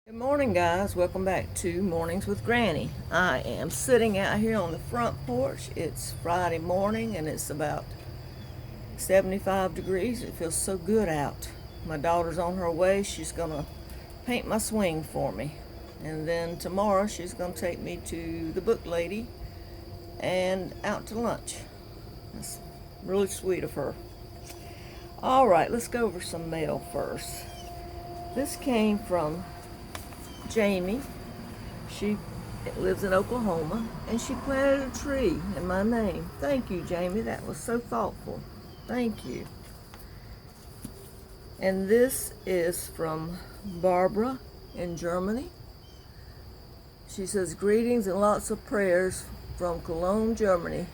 Good morning, guys. Welcome back to Mornings with Granny. I am sitting out here on the front porch. It's Friday morning and it's about 75 degrees. It feels so good out. My daughter's on her way. She's going to paint my swing for me. And then tomorrow she's going to take me to the book lady and out to lunch. That's really sweet of her. All right, let's go over some mail first. This came from Jamie. She lives in Oklahoma, and she planted a tree in my name. Thank you, Jamie. That was so thoughtful. Thank you. And this is from Barbara in Germany. She says, greetings and lots of prayers from Cologne, Germany.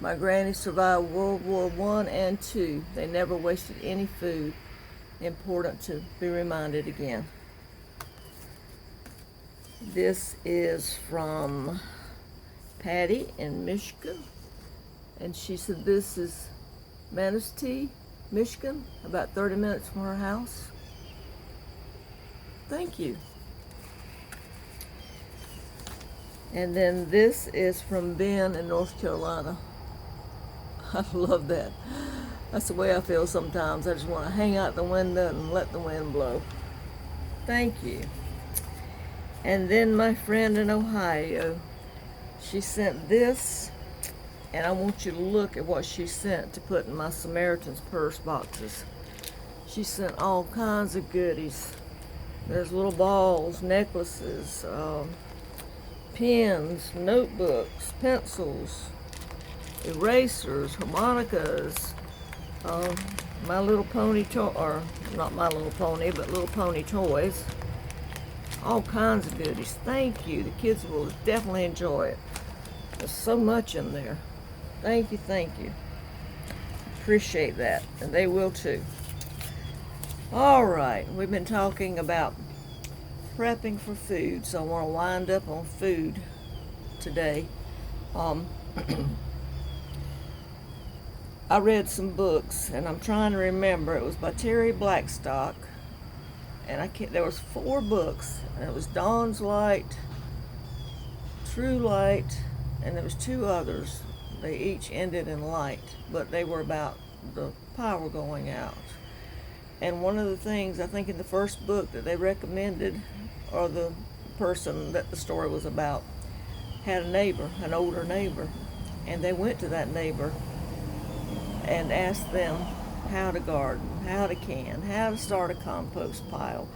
My granny survived World War I and II. They never wasted any food. Important to be reminded again. This is from Patty in Michigan, and she said this is Manistee, Michigan, about 30 minutes from her house. Thank you. And then this is from Ben in North Carolina. I love that. That's the way I feel sometimes. I just want to hang out the window and let the wind blow. Thank you. And then my friend in Ohio, she sent this, and I want you to look at what she sent to put in my Samaritan's Purse boxes. She sent all kinds of goodies. There's little balls, necklaces, pens, notebooks, pencils, erasers, harmonicas, My Little Pony or not My Little Pony, but Little Pony toys. All kinds of goodies. Thank you. The kids will definitely enjoy it. There's so much in there. Thank you, thank you. Appreciate that. And they will too. All right. We've been talking about prepping for food, so I want to wind up on food today. I read some books, and I'm trying to remember. It was by Terry Blackstock. And there was 4 books, and it was Dawn's Light, True Light, and there was 2 others. They each ended in light, but they were about the power going out. And one of the things, I think in the first book that they recommended, or the person that the story was about, had a neighbor, an older neighbor, and they went to that neighbor and asked them how to garden, how to can, how to start a compost pile,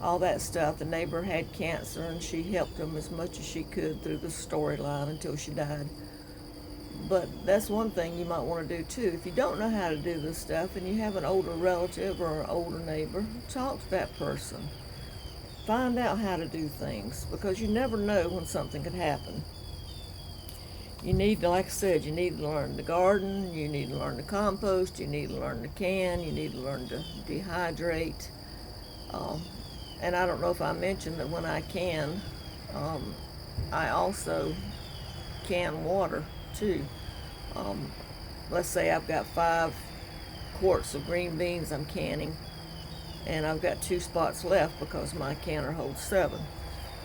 all that stuff. The neighbor had cancer, and she helped them as much as she could through the storyline until she died. But that's one thing you might want to do too. If you don't know how to do this stuff and you have an older relative or an older neighbor, talk to that person. Find out how to do things, because you never know when something could happen. You need to, like I said, you need to learn to garden, you need to learn to compost, you need to learn to can, you need to learn to dehydrate. And I don't know if I mentioned that when I can, I also can water too. Let's say I've got 5 quarts of green beans I'm canning, and I've got 2 spots left because my canner holds 7.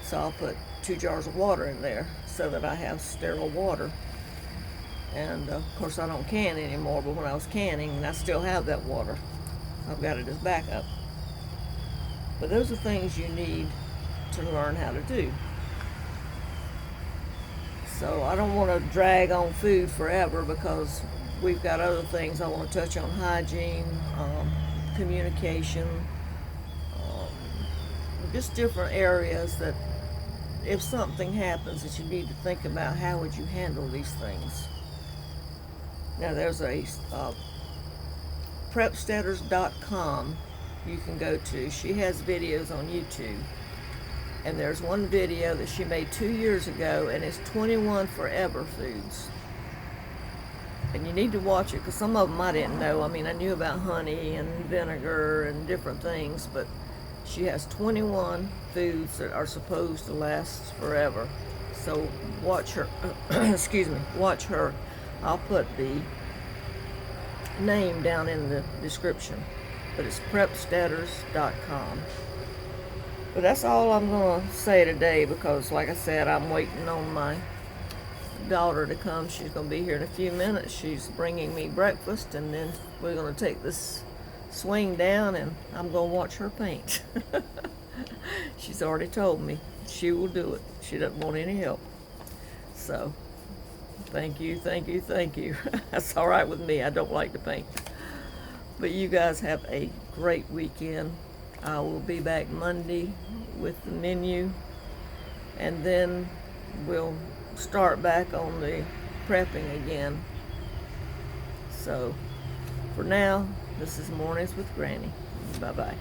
So I'll put 2 jars of water in there so that I have sterile water. And of course I don't can anymore, but when I was canning, and I still have that water, I've got it as backup. But those are things you need to learn how to do. So I don't want to drag on food forever, because we've got other things I want to touch on: hygiene, communication, just different areas that if something happens that you need to think about, how would you handle these things. Now there's a Prepsteaders.com you can go to. She has videos on YouTube, and there's one video that she made 2 years ago, and it's 21 forever foods. And you need to watch it, because some of them I didn't know. I mean, I knew about honey and vinegar and different things, but she has 21 foods that are supposed to last forever. So watch her, excuse me, watch her. I'll put the name down in the description, but it's Prepsteaders.com. But that's all I'm going to say today because, like I said, I'm waiting on my daughter to come. She's going to be here in a few minutes. She's bringing me breakfast, and then we're going to take this swing down, and I'm going to watch her paint. She's already told me she will do it. She doesn't want any help. So, thank you, thank you, thank you. That's all right with me. I don't like to paint. But you guys have a great weekend. I will be back Monday with the menu, and then we'll start back on the prepping again. So, for now, this is Mornings with Granny. Bye-bye.